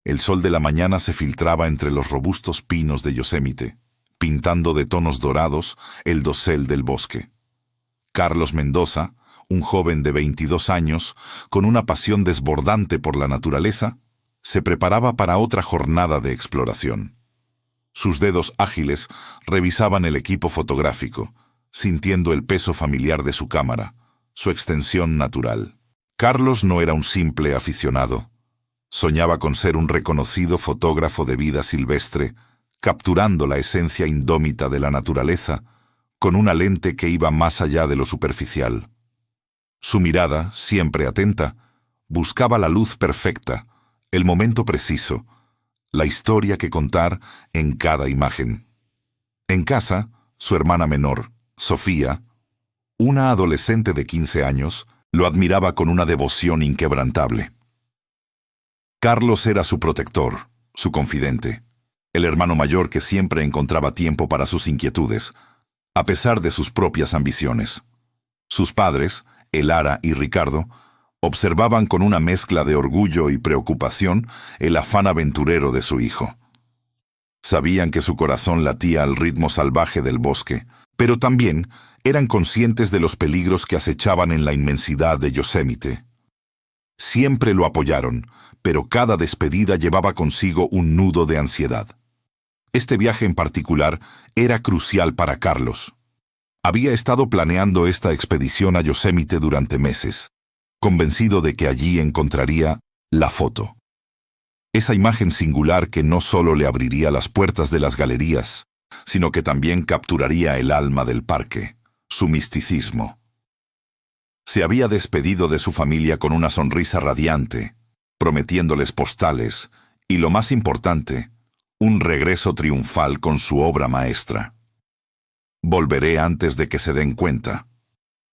El sol de la mañana se filtraba entre los robustos pinos de Yosemite, pintando de tonos dorados el dosel del bosque. Carlos Mendoza, un joven de 22 años, con una pasión desbordante por la naturaleza, se preparaba para otra jornada de exploración. Sus dedos ágiles revisaban el equipo fotográfico, sintiendo el peso familiar de su cámara, su extensión natural. Carlos no era un simple aficionado. Soñaba con ser un reconocido fotógrafo de vida silvestre, capturando la esencia indómita de la naturaleza con una lente que iba más allá de lo superficial. Su mirada, siempre atenta, buscaba la luz perfecta, el momento preciso, la historia que contar en cada imagen. En casa, su hermana menor, Sofía, una adolescente de 15 años, lo admiraba con una devoción inquebrantable. Carlos era su protector, su confidente, el hermano mayor que siempre encontraba tiempo para sus inquietudes, a pesar de sus propias ambiciones. Sus padres, Elara y Ricardo, observaban con una mezcla de orgullo y preocupación el afán aventurero de su hijo. Sabían que su corazón latía al ritmo salvaje del bosque, pero también eran conscientes de los peligros que acechaban en la inmensidad de Yosemite. Siempre lo apoyaron, pero cada despedida llevaba consigo un nudo de ansiedad. Este viaje en particular era crucial para Carlos. Había estado planeando esta expedición a Yosemite durante meses, convencido de que allí encontraría la foto. Esa imagen singular que no solo le abriría las puertas de las galerías, sino que también capturaría el alma del parque, su misticismo. Se había despedido de su familia con una sonrisa radiante, prometiéndoles postales y, lo más importante, un regreso triunfal con su obra maestra. «Volveré antes de que se den cuenta»,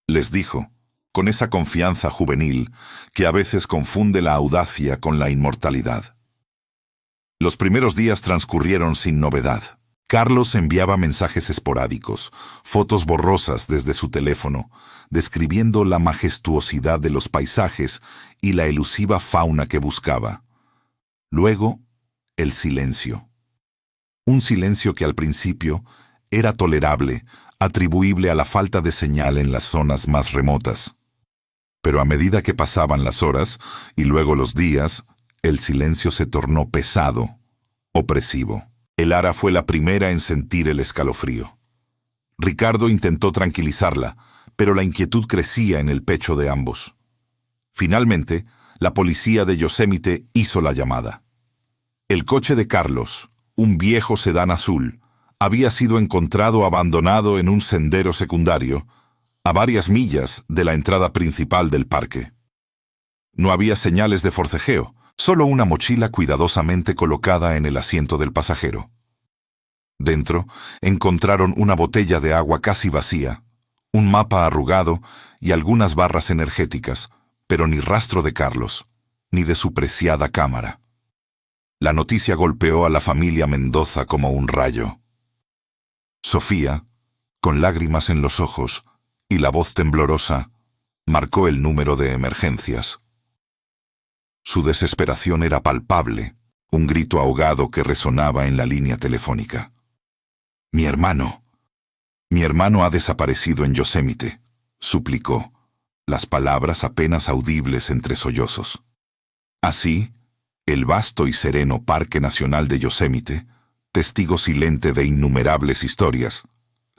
les dijo, con esa confianza juvenil que a veces confunde la audacia con la inmortalidad. Los primeros días transcurrieron sin novedad. Carlos enviaba mensajes esporádicos, fotos borrosas desde su teléfono, describiendo la majestuosidad de los paisajes y la elusiva fauna que buscaba. Luego, el silencio. Un silencio que al principio era tolerable, atribuible a la falta de señal en las zonas más remotas. Pero a medida que pasaban las horas y luego los días, el silencio se tornó pesado, opresivo. Elara fue la primera en sentir el escalofrío. Ricardo intentó tranquilizarla, pero la inquietud crecía en el pecho de ambos. Finalmente, la policía de Yosemite hizo la llamada. El coche de Carlos, un viejo sedán azul, había sido encontrado abandonado en un sendero secundario, a varias millas de la entrada principal del parque. No había señales de forcejeo, solo una mochila cuidadosamente colocada en el asiento del pasajero. Dentro encontraron una botella de agua casi vacía, un mapa arrugado y algunas barras energéticas, pero ni rastro de Carlos, ni de su preciada cámara. La noticia golpeó a la familia Mendoza como un rayo. Sofía, con lágrimas en los ojos y la voz temblorosa, marcó el número de emergencias. Su desesperación era palpable, un grito ahogado que resonaba en la línea telefónica. Mi hermano ha desaparecido en Yosemite», suplicó, las palabras apenas audibles entre sollozos. Así, el vasto y sereno Parque Nacional de Yosemite, testigo silente de innumerables historias,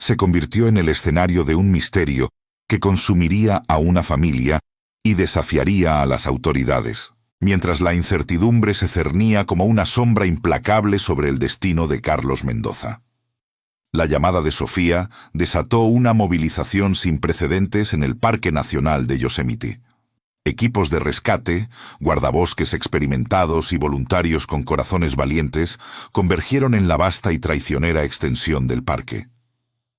se convirtió en el escenario de un misterio que consumiría a una familia y desafiaría a las autoridades, mientras la incertidumbre se cernía como una sombra implacable sobre el destino de Carlos Mendoza. La llamada de Sofía desató una movilización sin precedentes en el Parque Nacional de Yosemite. Equipos de rescate, guardabosques experimentados y voluntarios con corazones valientes convergieron en la vasta y traicionera extensión del parque.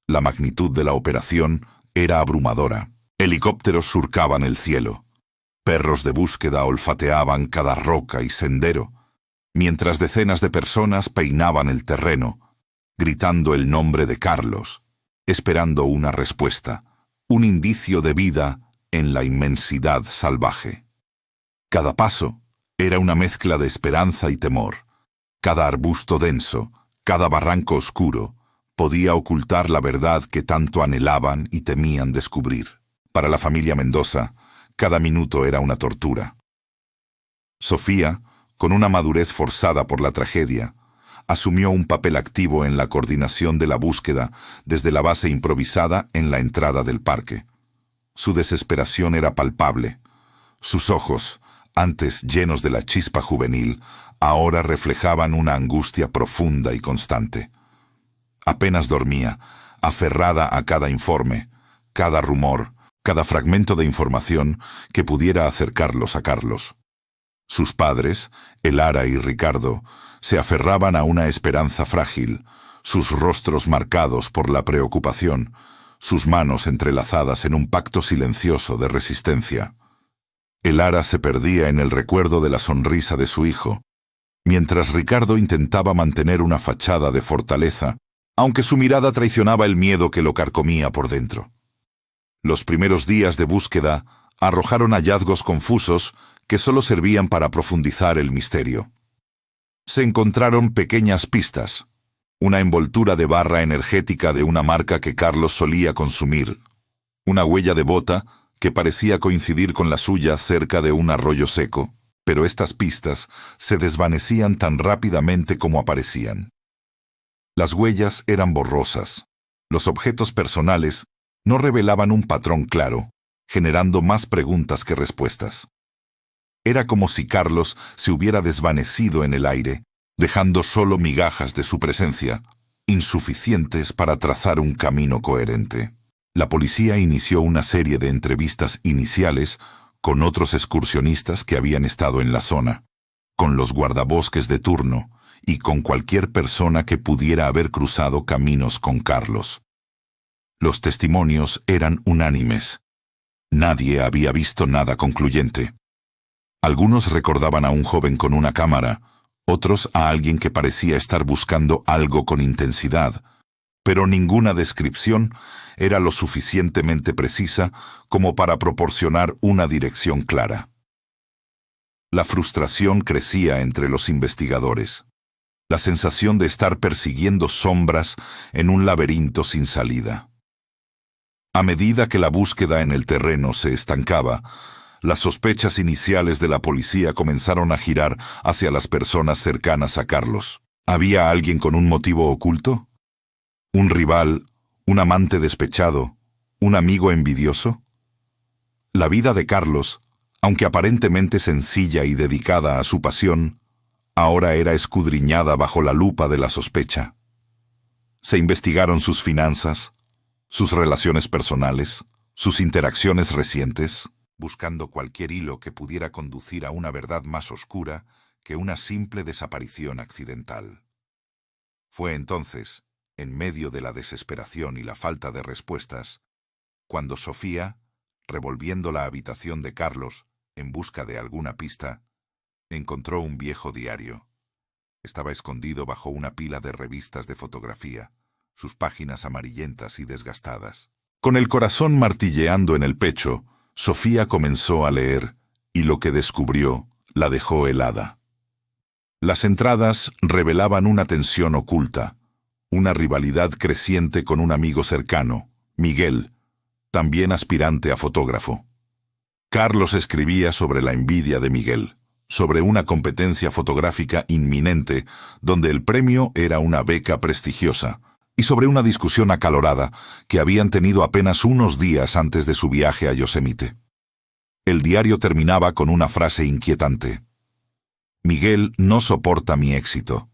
La magnitud de la operación era abrumadora. Helicópteros surcaban el cielo. Perros de búsqueda olfateaban cada roca y sendero, mientras decenas de personas peinaban el terreno, gritando el nombre de Carlos, esperando una respuesta, un indicio de vida en la inmensidad salvaje. Cada paso, Era una mezcla de esperanza y temor. Cada arbusto denso, cada barranco oscuro, podía ocultar la verdad que tanto anhelaban y temían descubrir. Para la familia Mendoza, cada minuto era una tortura. Sofía, con una madurez forzada por la tragedia, asumió un papel activo en la coordinación de la búsqueda desde la base improvisada en la entrada del parque. Su desesperación era palpable. Sus ojos, antes llenos de la chispa juvenil, ahora reflejaban una angustia profunda y constante. Apenas dormía, aferrada a cada informe, cada rumor, cada fragmento de información que pudiera acercarlos a Carlos. Sus padres, Elara y Ricardo, se aferraban a una esperanza frágil, sus rostros marcados por la preocupación, sus manos entrelazadas en un pacto silencioso de resistencia. Elara se perdía en el recuerdo de la sonrisa de su hijo, mientras Ricardo intentaba mantener una fachada de fortaleza, aunque su mirada traicionaba el miedo que lo carcomía por dentro. Los primeros días de búsqueda arrojaron hallazgos confusos que solo servían para profundizar el misterio. Se encontraron pequeñas pistas, una envoltura de barra energética de una marca que Carlos solía consumir, una huella de bota que parecía coincidir con la suya cerca de un arroyo seco, pero estas pistas se desvanecían tan rápidamente como aparecían. Las huellas eran borrosas. Los objetos personales no revelaban un patrón claro, generando más preguntas que respuestas. Era como si Carlos se hubiera desvanecido en el aire, dejando solo migajas de su presencia, insuficientes para trazar un camino coherente. La policía inició una serie de entrevistas iniciales con otros excursionistas que habían estado en la zona, con los guardabosques de turno y con cualquier persona que pudiera haber cruzado caminos con Carlos. Los testimonios eran unánimes. Nadie había visto nada concluyente. Algunos recordaban a un joven con una cámara, otros a alguien que parecía estar buscando algo con intensidad, pero ninguna descripción era lo suficientemente precisa como para proporcionar una dirección clara. La frustración crecía entre los investigadores, la sensación de estar persiguiendo sombras en un laberinto sin salida. A medida que la búsqueda en el terreno se estancaba, las sospechas iniciales de la policía comenzaron a girar hacia las personas cercanas a Carlos. ¿Había alguien con un motivo oculto? ¿Un rival, un amante despechado, un amigo envidioso? La vida de Carlos, aunque aparentemente sencilla y dedicada a su pasión, ahora era escudriñada bajo la lupa de la sospecha. Se investigaron sus finanzas, sus relaciones personales, sus interacciones recientes, buscando cualquier hilo que pudiera conducir a una verdad más oscura que una simple desaparición accidental. Fue entonces, en medio de la desesperación y la falta de respuestas, cuando Sofía, revolviendo la habitación de Carlos en busca de alguna pista, encontró un viejo diario. Estaba escondido bajo una pila de revistas de fotografía, sus páginas amarillentas y desgastadas. Con el corazón martilleando en el pecho, Sofía comenzó a leer, y lo que descubrió la dejó helada. Las entradas revelaban una tensión oculta, una rivalidad creciente con un amigo cercano, Miguel, también aspirante a fotógrafo. Carlos escribía sobre la envidia de Miguel, sobre una competencia fotográfica inminente donde el premio era una beca prestigiosa, y sobre una discusión acalorada que habían tenido apenas unos días antes de su viaje a Yosemite. El diario terminaba con una frase inquietante. Miguel no soporta mi éxito.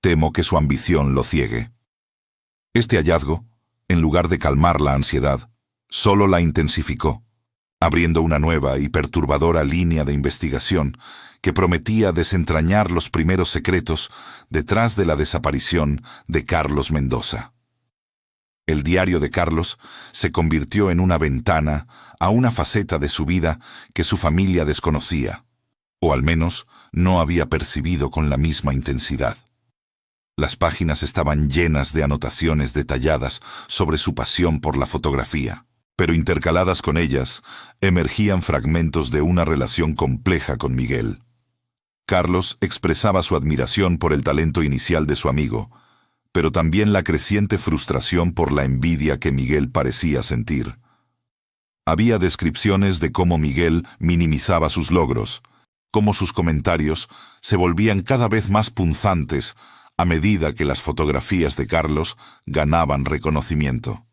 Temo que su ambición lo ciegue. Este hallazgo, en lugar de calmar la ansiedad, solo la intensificó, abriendo una nueva y perturbadora línea de investigación que prometía desentrañar los primeros secretos detrás de la desaparición de Carlos Mendoza. El diario de Carlos se convirtió en una ventana a una faceta de su vida que su familia desconocía, o al menos no había percibido con la misma intensidad. Las páginas estaban llenas de anotaciones detalladas sobre su pasión por la fotografía, pero intercaladas con ellas emergían fragmentos de una relación compleja con Miguel. Carlos expresaba su admiración por el talento inicial de su amigo, pero también la creciente frustración por la envidia que Miguel parecía sentir. Había descripciones de cómo Miguel minimizaba sus logros, cómo sus comentarios se volvían cada vez más punzantes a medida que las fotografías de Carlos ganaban reconocimiento.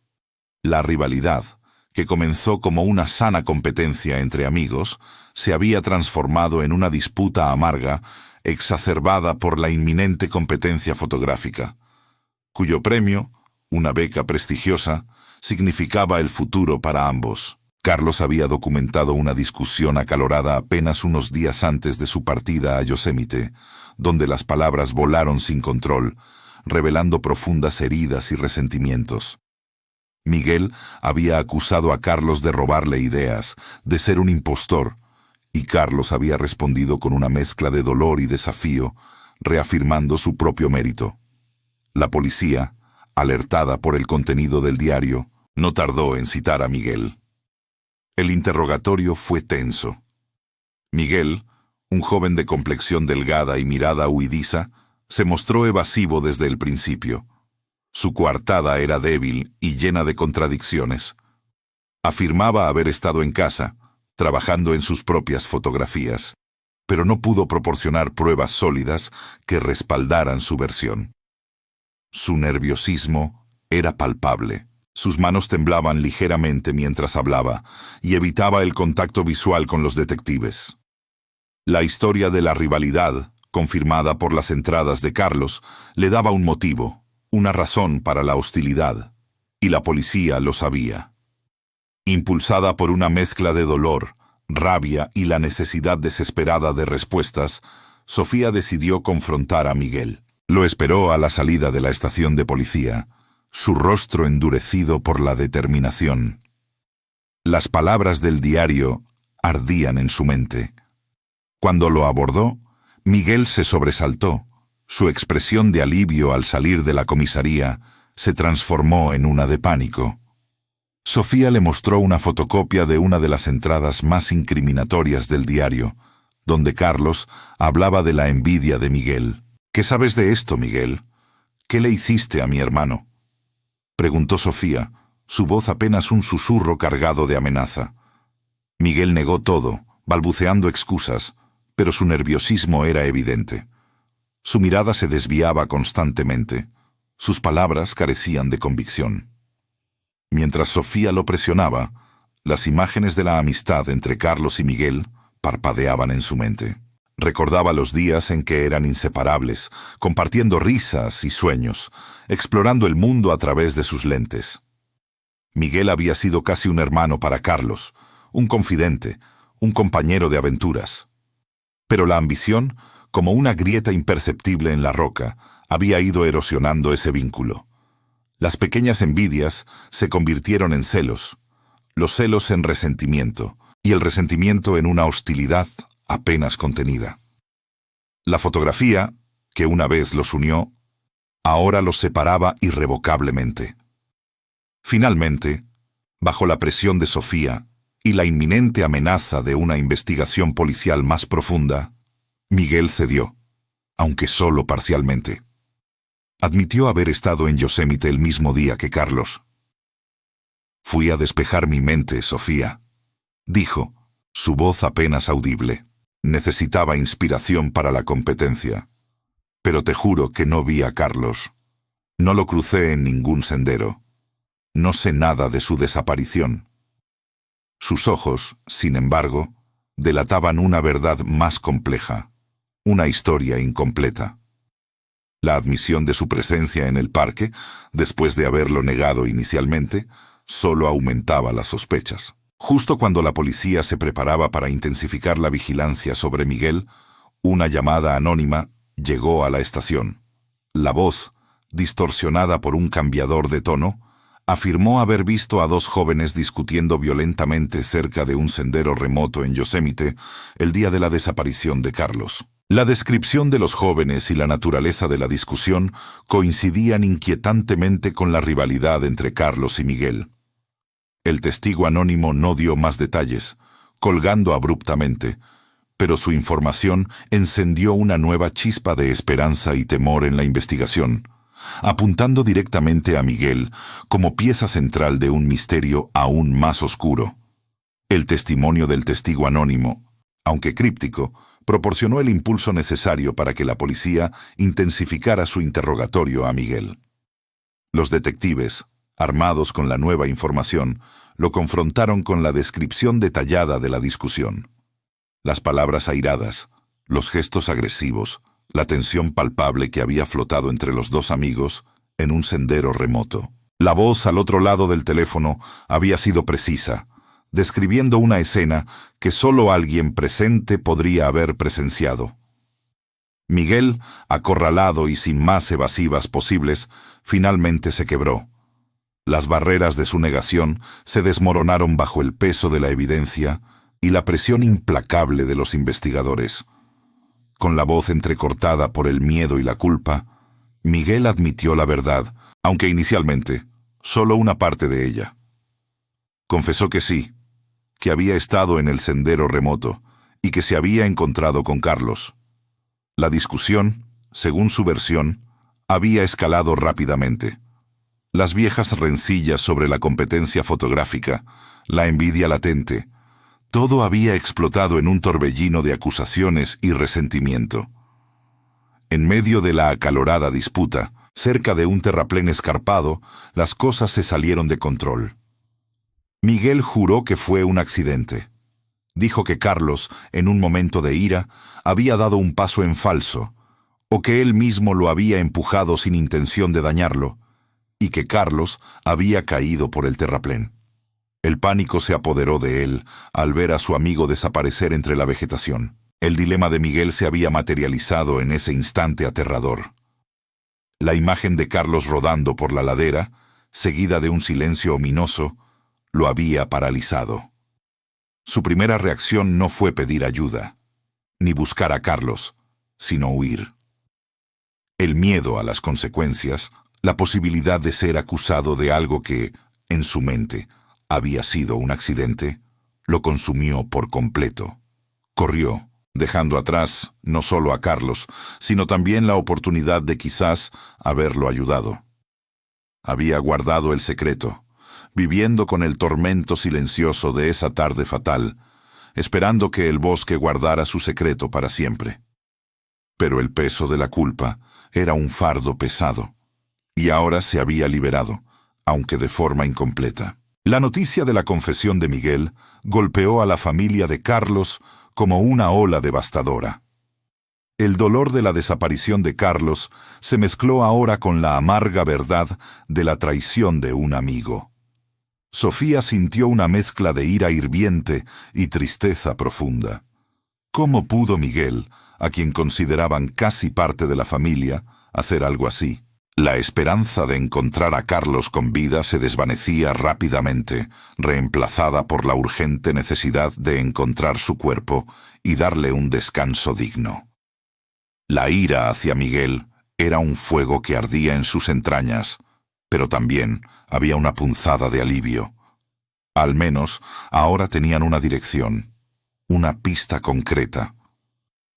La rivalidad, que comenzó como una sana competencia entre amigos, se había transformado en una disputa amarga, exacerbada por la inminente competencia fotográfica, cuyo premio, una beca prestigiosa, significaba el futuro para ambos. Carlos había documentado una discusión acalorada apenas unos días antes de su partida a Yosemite, donde las palabras volaron sin control, revelando profundas heridas y resentimientos. Miguel había acusado a Carlos de robarle ideas, de ser un impostor, y Carlos había respondido con una mezcla de dolor y desafío, reafirmando su propio mérito. La policía, alertada por el contenido del diario, no tardó en citar a Miguel. El interrogatorio fue tenso. Miguel, un joven de complexión delgada y mirada huidiza, se mostró evasivo desde el principio. Su coartada era débil y llena de contradicciones. Afirmaba haber estado en casa, trabajando en sus propias fotografías, pero no pudo proporcionar pruebas sólidas que respaldaran su versión. Su nerviosismo era palpable. Sus manos temblaban ligeramente mientras hablaba y evitaba el contacto visual con los detectives. La historia de la rivalidad, confirmada por las entradas de Carlos, le daba un motivo, una razón para la hostilidad, y la policía lo sabía. Impulsada por una mezcla de dolor, rabia y la necesidad desesperada de respuestas, Sofía decidió confrontar a Miguel. Lo esperó a la salida de la estación de policía, su rostro endurecido por la determinación. Las palabras del diario ardían en su mente. Cuando lo abordó, Miguel se sobresaltó. Su expresión de alivio al salir de la comisaría se transformó en una de pánico. Sofía le mostró una fotocopia de una de las entradas más incriminatorias del diario, donde Carlos hablaba de la envidia de Miguel. «¿Qué sabes de esto, Miguel? ¿Qué le hiciste a mi hermano?», preguntó Sofía, su voz apenas un susurro cargado de amenaza. Miguel negó todo, balbuceando excusas, pero su nerviosismo era evidente. Su mirada se desviaba constantemente. Sus palabras carecían de convicción. Mientras Sofía lo presionaba, las imágenes de la amistad entre Carlos y Miguel parpadeaban en su mente. Recordaba los días en que eran inseparables, compartiendo risas y sueños, explorando el mundo a través de sus lentes. Miguel había sido casi un hermano para Carlos, un confidente, un compañero de aventuras. Pero la ambición, como una grieta imperceptible en la roca, había ido erosionando ese vínculo. Las pequeñas envidias se convirtieron en celos, los celos en resentimiento, y el resentimiento en una hostilidad apenas contenida. La fotografía, que una vez los unió, ahora los separaba irrevocablemente. Finalmente, bajo la presión de Sofía y la inminente amenaza de una investigación policial más profunda, Miguel cedió, aunque solo parcialmente. Admitió haber estado en Yosemite el mismo día que Carlos. «Fui a despejar mi mente, Sofía», dijo, su voz apenas audible. «Necesitaba inspiración para la competencia. Pero te juro que no vi a Carlos. No lo crucé en ningún sendero. No sé nada de su desaparición». Sus ojos, sin embargo, delataban una verdad más compleja, una historia incompleta. La admisión de su presencia en el parque, después de haberlo negado inicialmente, solo aumentaba las sospechas. Justo cuando la policía se preparaba para intensificar la vigilancia sobre Miguel, una llamada anónima llegó a la estación. La voz, distorsionada por un cambiador de tono, afirmó haber visto a dos jóvenes discutiendo violentamente cerca de un sendero remoto en Yosemite el día de la desaparición de Carlos. La descripción de los jóvenes y la naturaleza de la discusión coincidían inquietantemente con la rivalidad entre Carlos y Miguel. El testigo anónimo no dio más detalles, colgando abruptamente, pero su información encendió una nueva chispa de esperanza y temor en la investigación, apuntando directamente a Miguel como pieza central de un misterio aún más oscuro. El testimonio del testigo anónimo, aunque críptico, proporcionó el impulso necesario para que la policía intensificara su interrogatorio a Miguel. Los detectives, armados con la nueva información, lo confrontaron con la descripción detallada de la discusión. Las palabras airadas, los gestos agresivos, la tensión palpable que había flotado entre los dos amigos en un sendero remoto. La voz al otro lado del teléfono había sido precisa, describiendo una escena que solo alguien presente podría haber presenciado. Miguel, acorralado y sin más evasivas posibles, finalmente se quebró. Las barreras de su negación se desmoronaron bajo el peso de la evidencia y la presión implacable de los investigadores. Con la voz entrecortada por el miedo y la culpa, Miguel admitió la verdad, aunque inicialmente solo una parte de ella. Confesó que sí, que había estado en el sendero remoto y que se había encontrado con Carlos. La discusión, según su versión, había escalado rápidamente. Las viejas rencillas sobre la competencia fotográfica, la envidia latente, todo había explotado en un torbellino de acusaciones y resentimiento. En medio de la acalorada disputa, cerca de un terraplén escarpado, las cosas se salieron de control. Miguel juró que fue un accidente. Dijo que Carlos, en un momento de ira, había dado un paso en falso, o que él mismo lo había empujado sin intención de dañarlo, y que Carlos había caído por el terraplén. El pánico se apoderó de él al ver a su amigo desaparecer entre la vegetación. El dilema de Miguel se había materializado en ese instante aterrador. La imagen de Carlos rodando por la ladera, seguida de un silencio ominoso, lo había paralizado. Su primera reacción no fue pedir ayuda, ni buscar a Carlos, sino huir. El miedo a las consecuencias, la posibilidad de ser acusado de algo que, en su mente, había sido un accidente, lo consumió por completo. Corrió, dejando atrás no solo a Carlos, sino también la oportunidad de quizás haberlo ayudado. Había guardado el secreto, viviendo con el tormento silencioso de esa tarde fatal, esperando que el bosque guardara su secreto para siempre. Pero el peso de la culpa era un fardo pesado, y ahora se había liberado, aunque de forma incompleta. La noticia de la confesión de Miguel golpeó a la familia de Carlos como una ola devastadora. El dolor de la desaparición de Carlos se mezcló ahora con la amarga verdad de la traición de un amigo. Sofía sintió una mezcla de ira hirviente y tristeza profunda. ¿Cómo pudo Miguel, a quien consideraban casi parte de la familia, hacer algo así? La esperanza de encontrar a Carlos con vida se desvanecía rápidamente, reemplazada por la urgente necesidad de encontrar su cuerpo y darle un descanso digno. La ira hacia Miguel era un fuego que ardía en sus entrañas, pero también había una punzada de alivio. Al menos ahora tenían una dirección, una pista concreta.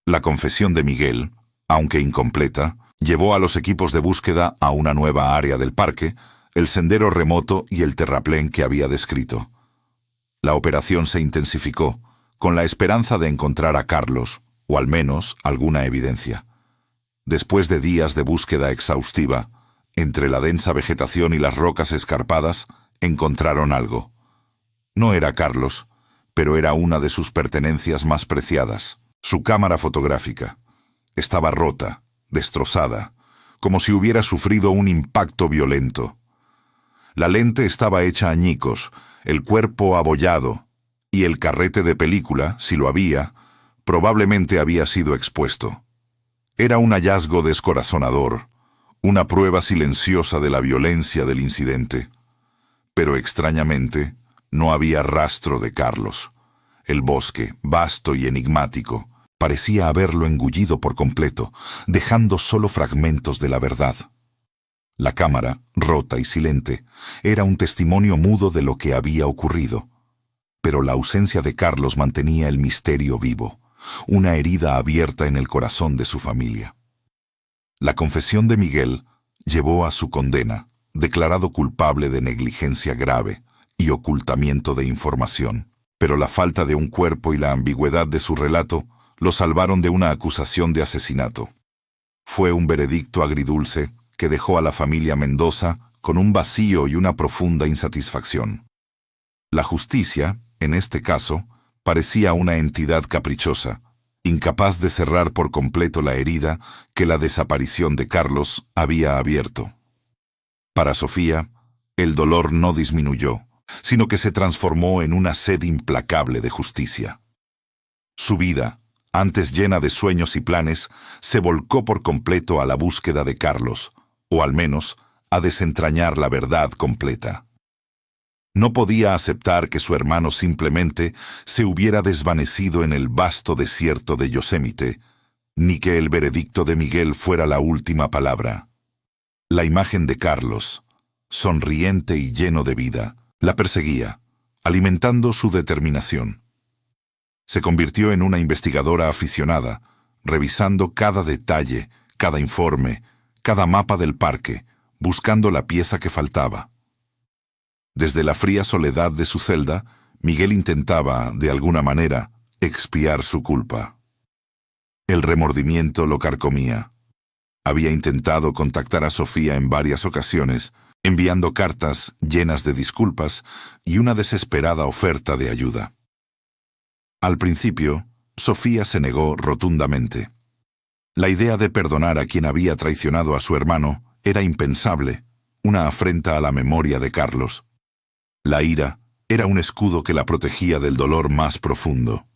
La confesión de Miguel, aunque incompleta, llevó a los equipos de búsqueda a una nueva área del parque, el sendero remoto y el terraplén que había descrito. La operación se intensificó, con la esperanza de encontrar a Carlos, o al menos alguna evidencia. Después de días de búsqueda exhaustiva, entre la densa vegetación y las rocas escarpadas, encontraron algo. No era Carlos, pero era una de sus pertenencias más preciadas, su cámara fotográfica. Estaba rota, destrozada, como si hubiera sufrido un impacto violento. La lente estaba hecha añicos, el cuerpo abollado, y el carrete de película, si lo había, probablemente había sido expuesto. Era un hallazgo descorazonador, una prueba silenciosa de la violencia del incidente. Pero extrañamente, no había rastro de Carlos. El bosque, vasto y enigmático, parecía haberlo engullido por completo, dejando solo fragmentos de la verdad. La cámara, rota y silente, era un testimonio mudo de lo que había ocurrido. Pero la ausencia de Carlos mantenía el misterio vivo, una herida abierta en el corazón de su familia. La confesión de Miguel llevó a su condena, declarado culpable de negligencia grave y ocultamiento de información, pero la falta de un cuerpo y la ambigüedad de su relato lo salvaron de una acusación de asesinato. Fue un veredicto agridulce que dejó a la familia Mendoza con un vacío y una profunda insatisfacción. La justicia, en este caso, parecía una entidad caprichosa, incapaz de cerrar por completo la herida que la desaparición de Carlos había abierto. Para Sofía, el dolor no disminuyó, sino que se transformó en una sed implacable de justicia. Su vida, antes llena de sueños y planes, se volcó por completo a la búsqueda de Carlos, o al menos a desentrañar la verdad completa. No podía aceptar que su hermano simplemente se hubiera desvanecido en el vasto desierto de Yosemite, ni que el veredicto de Miguel fuera la última palabra. La imagen de Carlos, sonriente y lleno de vida, la perseguía, alimentando su determinación. Se convirtió en una investigadora aficionada, revisando cada detalle, cada informe, cada mapa del parque, buscando la pieza que faltaba. Desde la fría soledad de su celda, Miguel intentaba, de alguna manera, expiar su culpa. El remordimiento lo carcomía. Había intentado contactar a Sofía en varias ocasiones, enviando cartas llenas de disculpas y una desesperada oferta de ayuda. Al principio, Sofía se negó rotundamente. La idea de perdonar a quien había traicionado a su hermano era impensable, una afrenta a la memoria de Carlos. La ira era un escudo que la protegía del dolor más profundo.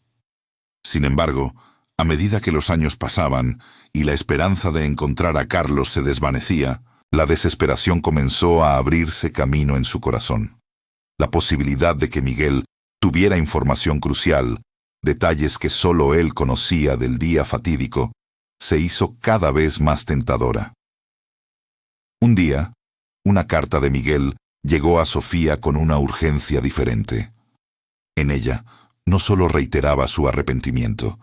Sin embargo, a medida que los años pasaban y la esperanza de encontrar a Carlos se desvanecía, la desesperación comenzó a abrirse camino en su corazón. La posibilidad de que Miguel tuviera información crucial, detalles que solo él conocía del día fatídico, se hizo cada vez más tentadora. Un día, una carta de Miguel llegó a Sofía con una urgencia diferente. En ella, no solo reiteraba su arrepentimiento,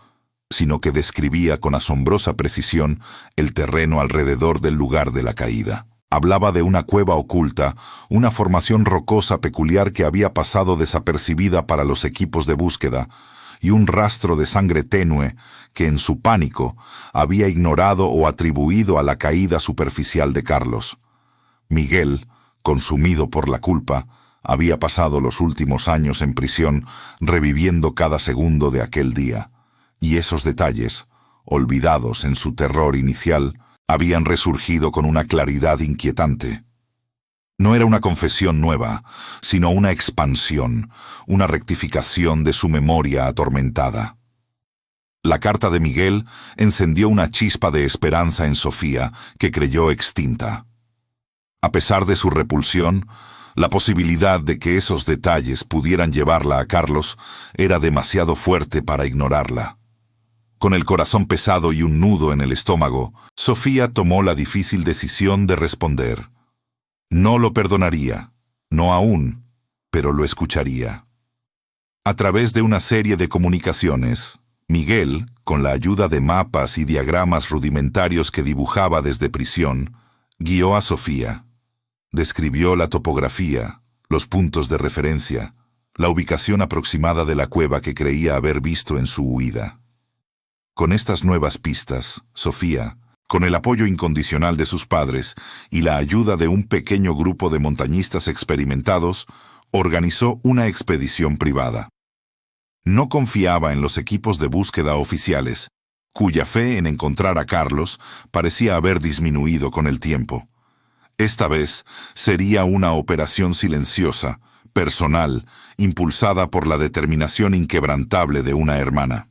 sino que describía con asombrosa precisión el terreno alrededor del lugar de la caída. Hablaba de una cueva oculta, una formación rocosa peculiar que había pasado desapercibida para los equipos de búsqueda, y un rastro de sangre tenue que en su pánico había ignorado o atribuido a la caída superficial de Carlos. Miguel, consumido por la culpa, había pasado los últimos años en prisión reviviendo cada segundo de aquel día, y esos detalles, olvidados en su terror inicial, habían resurgido con una claridad inquietante. No era una confesión nueva, sino una expansión, una rectificación de su memoria atormentada. La carta de Miguel encendió una chispa de esperanza en Sofía, que creyó extinta. A pesar de su repulsión, la posibilidad de que esos detalles pudieran llevarla a Carlos era demasiado fuerte para ignorarla. Con el corazón pesado y un nudo en el estómago, Sofía tomó la difícil decisión de responder. No lo perdonaría, no aún, pero lo escucharía. A través de una serie de comunicaciones, Miguel, con la ayuda de mapas y diagramas rudimentarios que dibujaba desde prisión, guió a Sofía. Describió la topografía, los puntos de referencia, la ubicación aproximada de la cueva que creía haber visto en su huida. Con estas nuevas pistas, Sofía, con el apoyo incondicional de sus padres y la ayuda de un pequeño grupo de montañistas experimentados, organizó una expedición privada. No confiaba en los equipos de búsqueda oficiales, cuya fe en encontrar a Carlos parecía haber disminuido con el tiempo. Esta vez sería una operación silenciosa, personal, impulsada por la determinación inquebrantable de una hermana.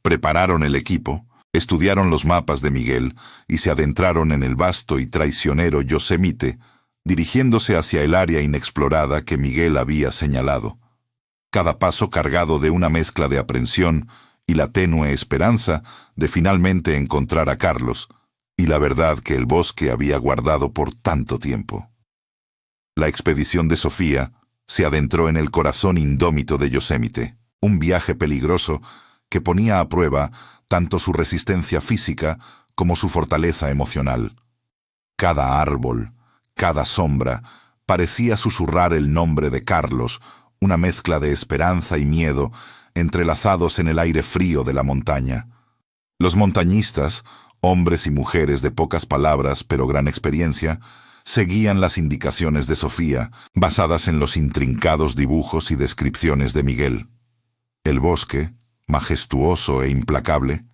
Prepararon el equipo, estudiaron los mapas de Miguel y se adentraron en el vasto y traicionero Yosemite, dirigiéndose hacia el área inexplorada que Miguel había señalado. Cada paso cargado de una mezcla de aprensión y la tenue esperanza de finalmente encontrar a Carlos, y la verdad que el bosque había guardado por tanto tiempo. La expedición de Sofía se adentró en el corazón indómito de Yosemite, un viaje peligroso que ponía a prueba tanto su resistencia física como su fortaleza emocional. Cada árbol, cada sombra, parecía susurrar el nombre de Carlos, una mezcla de esperanza y miedo entrelazados en el aire frío de la montaña. Los montañistas, hombres y mujeres de pocas palabras pero gran experiencia, seguían las indicaciones de Sofía, basadas en los intrincados dibujos y descripciones de Miguel. El bosque, majestuoso e implacable,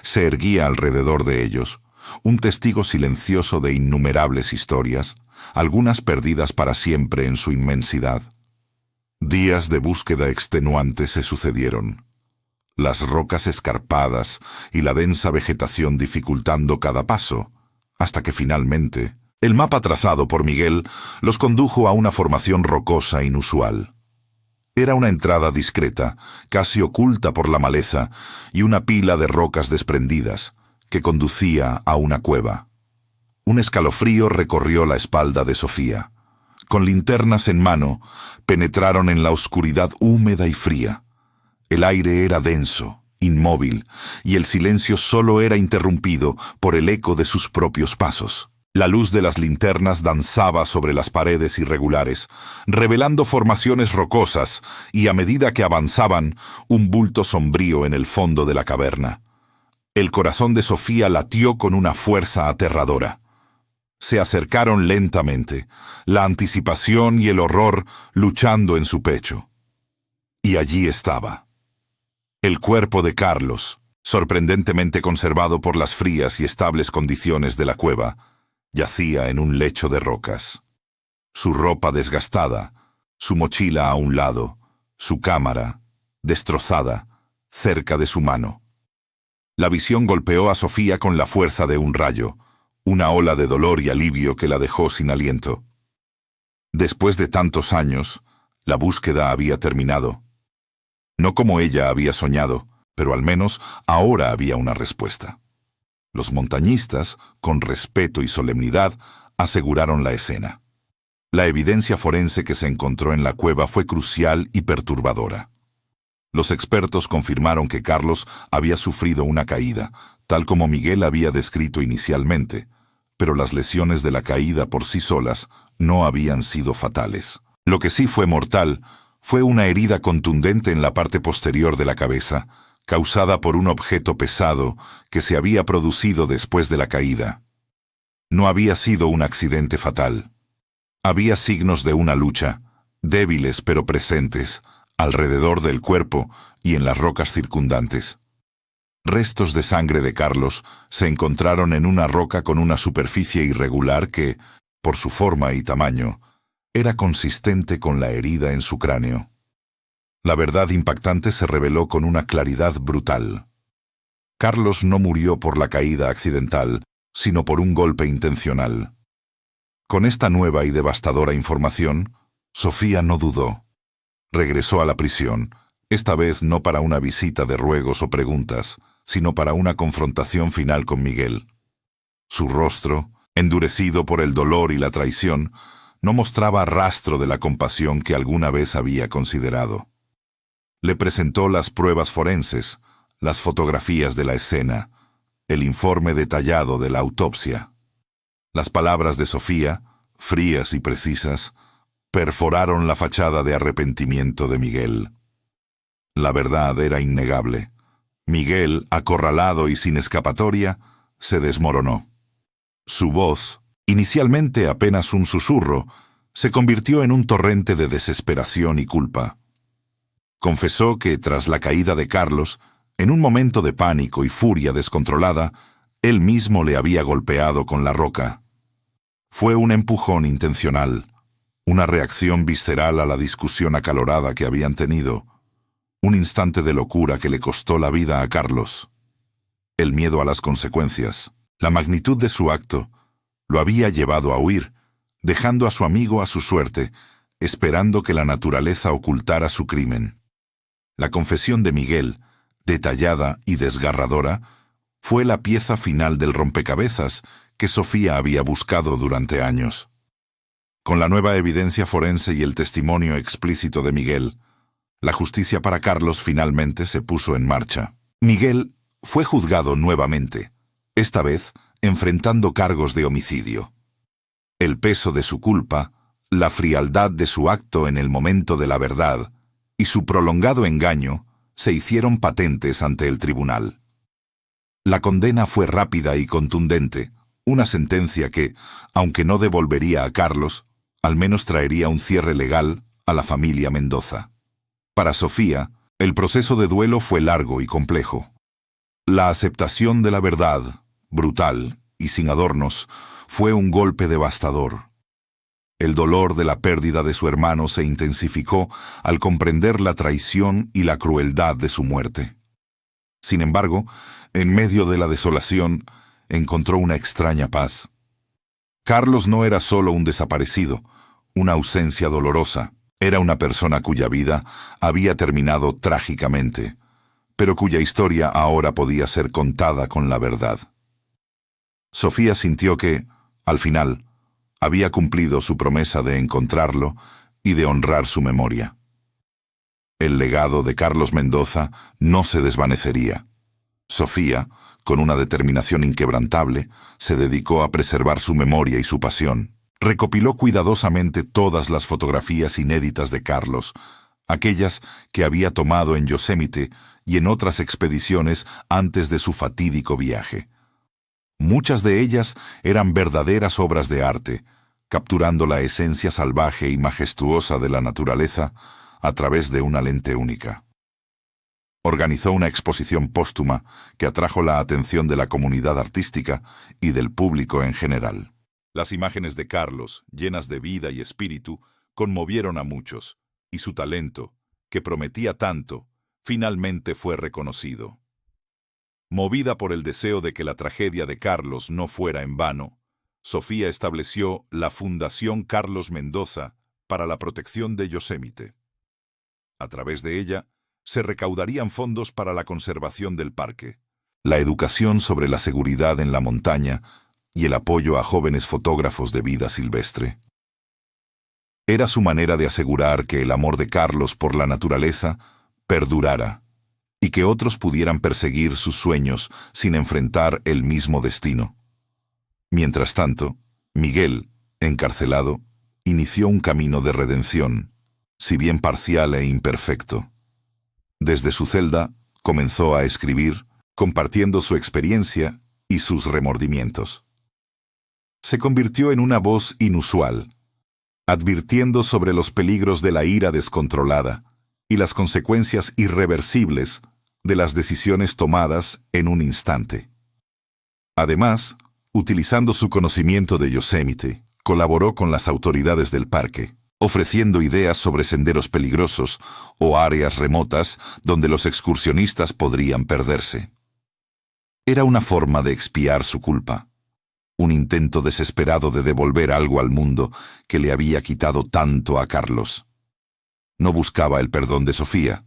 se erguía alrededor de ellos, un testigo silencioso de innumerables historias, algunas perdidas para siempre en su inmensidad. Días de búsqueda extenuante se sucedieron. Las rocas escarpadas y la densa vegetación dificultando cada paso, hasta que finalmente, el mapa trazado por Miguel los condujo a una formación rocosa inusual. Era una entrada discreta, casi oculta por la maleza, y una pila de rocas desprendidas, que conducía a una cueva. Un escalofrío recorrió la espalda de Sofía. Con linternas en mano, penetraron en la oscuridad húmeda y fría. El aire era denso, inmóvil, y el silencio solo era interrumpido por el eco de sus propios pasos. La luz de las linternas danzaba sobre las paredes irregulares, revelando formaciones rocosas y, a medida que avanzaban, un bulto sombrío en el fondo de la caverna. El corazón de Sofía latió con una fuerza aterradora. Se acercaron lentamente, la anticipación y el horror luchando en su pecho. Y allí estaba. El cuerpo de Carlos, sorprendentemente conservado por las frías y estables condiciones de la cueva, yacía en un lecho de rocas. Su ropa desgastada, su mochila a un lado, su cámara, destrozada, cerca de su mano. La visión golpeó a Sofía con la fuerza de un rayo, una ola de dolor y alivio que la dejó sin aliento. Después de tantos años, la búsqueda había terminado. No como ella había soñado, pero al menos ahora había una respuesta. Los montañistas, con respeto y solemnidad, aseguraron la escena. La evidencia forense que se encontró en la cueva fue crucial y perturbadora. Los expertos confirmaron que Carlos había sufrido una caída, tal como Miguel había descrito inicialmente, pero las lesiones de la caída por sí solas no habían sido fatales. Lo que sí fue mortal fue una herida contundente en la parte posterior de la cabeza, causada por un objeto pesado que se había producido después de la caída. No había sido un accidente fatal. Había signos de una lucha, débiles pero presentes, alrededor del cuerpo y en las rocas circundantes. Restos de sangre de Carlos se encontraron en una roca con una superficie irregular que, por su forma y tamaño, era consistente con la herida en su cráneo. La verdad impactante se reveló con una claridad brutal. Carlos no murió por la caída accidental, sino por un golpe intencional. Con esta nueva y devastadora información, Sofía no dudó. Regresó a la prisión, esta vez no para una visita de ruegos o preguntas, sino para una confrontación final con Miguel. Su rostro, endurecido por el dolor y la traición, no mostraba rastro de la compasión que alguna vez había considerado. Le presentó las pruebas forenses, las fotografías de la escena, el informe detallado de la autopsia. Las palabras de Sofía, frías y precisas, perforaron la fachada de arrepentimiento de Miguel. La verdad era innegable. Miguel, acorralado y sin escapatoria, se desmoronó. Su voz, inicialmente apenas un susurro, se convirtió en un torrente de desesperación y culpa. Confesó que, tras la caída de Carlos, en un momento de pánico y furia descontrolada, él mismo le había golpeado con la roca. Fue un empujón intencional, una reacción visceral a la discusión acalorada que habían tenido, un instante de locura que le costó la vida a Carlos. El miedo a las consecuencias, la magnitud de su acto, lo había llevado a huir, dejando a su amigo a su suerte, esperando que la naturaleza ocultara su crimen. La confesión de Miguel, detallada y desgarradora, fue la pieza final del rompecabezas que Sofía había buscado durante años. Con la nueva evidencia forense y el testimonio explícito de Miguel, la justicia para Carlos finalmente se puso en marcha. Miguel fue juzgado nuevamente, esta vez enfrentando cargos de homicidio. El peso de su culpa, la frialdad de su acto en el momento de la verdad y su prolongado engaño se hicieron patentes ante el tribunal. La condena fue rápida y contundente, una sentencia que, aunque no devolvería a Carlos, al menos traería un cierre legal a la familia Mendoza. Para Sofía, el proceso de duelo fue largo y complejo. La aceptación de la verdad, brutal y sin adornos, fue un golpe devastador. El dolor de la pérdida de su hermano se intensificó al comprender la traición y la crueldad de su muerte. Sin embargo, en medio de la desolación, encontró una extraña paz. Carlos no era solo un desaparecido, una ausencia dolorosa. Era una persona cuya vida había terminado trágicamente, pero cuya historia ahora podía ser contada con la verdad. Sofía sintió que, al final, había cumplido su promesa de encontrarlo y de honrar su memoria. El legado de Carlos Mendoza no se desvanecería. Sofía, con una determinación inquebrantable, se dedicó a preservar su memoria y su pasión. Recopiló cuidadosamente todas las fotografías inéditas de Carlos, aquellas que había tomado en Yosemite y en otras expediciones antes de su fatídico viaje. Muchas de ellas eran verdaderas obras de arte, capturando la esencia salvaje y majestuosa de la naturaleza a través de una lente única. Organizó una exposición póstuma que atrajo la atención de la comunidad artística y del público en general. Las imágenes de Carlos, llenas de vida y espíritu, conmovieron a muchos, y su talento, que prometía tanto, finalmente fue reconocido. Movida por el deseo de que la tragedia de Carlos no fuera en vano, Sofía estableció la Fundación Carlos Mendoza para la protección de Yosemite. A través de ella, se recaudarían fondos para la conservación del parque, la educación sobre la seguridad en la montaña y el apoyo a jóvenes fotógrafos de vida silvestre. Era su manera de asegurar que el amor de Carlos por la naturaleza perdurara y que otros pudieran perseguir sus sueños sin enfrentar el mismo destino. Mientras tanto, Miguel, encarcelado, inició un camino de redención, si bien parcial e imperfecto. Desde su celda, comenzó a escribir, compartiendo su experiencia y sus remordimientos. Se convirtió en una voz inusual, advirtiendo sobre los peligros de la ira descontrolada y las consecuencias irreversibles de las decisiones tomadas en un instante. Además, utilizando su conocimiento de Yosemite, colaboró con las autoridades del parque, ofreciendo ideas sobre senderos peligrosos o áreas remotas donde los excursionistas podrían perderse. Era una forma de expiar su culpa, un intento desesperado de devolver algo al mundo que le había quitado tanto a Carlos. No buscaba el perdón de Sofía.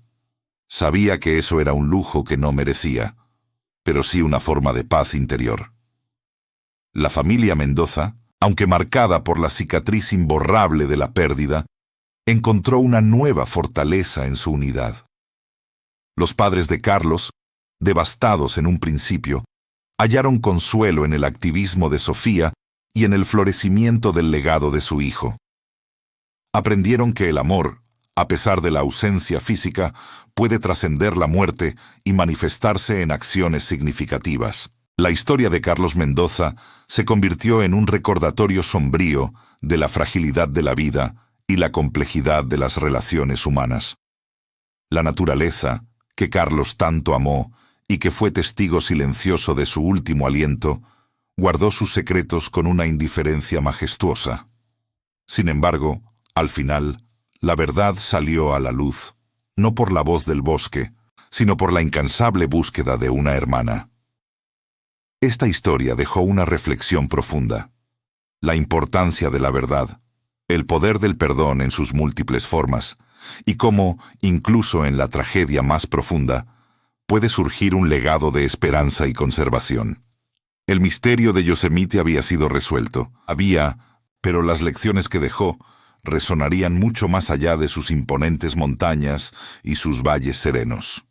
Sabía que eso era un lujo que no merecía, pero sí una forma de paz interior. La familia Mendoza, aunque marcada por la cicatriz imborrable de la pérdida, encontró una nueva fortaleza en su unidad. Los padres de Carlos, devastados en un principio, hallaron consuelo en el activismo de Sofía y en el florecimiento del legado de su hijo. Aprendieron que el amor, a pesar de la ausencia física, puede trascender la muerte y manifestarse en acciones significativas. La historia de Carlos Mendoza se convirtió en un recordatorio sombrío de la fragilidad de la vida y la complejidad de las relaciones humanas. La naturaleza, que Carlos tanto amó y que fue testigo silencioso de su último aliento, guardó sus secretos con una indiferencia majestuosa. Sin embargo, al final, la verdad salió a la luz, no por la voz del bosque, sino por la incansable búsqueda de una hermana. Esta historia dejó una reflexión profunda. La importancia de la verdad, el poder del perdón en sus múltiples formas, y cómo, incluso en la tragedia más profunda, puede surgir un legado de esperanza y conservación. El misterio de Yosemite había sido resuelto. Pero las lecciones que dejó resonarían mucho más allá de sus imponentes montañas y sus valles serenos.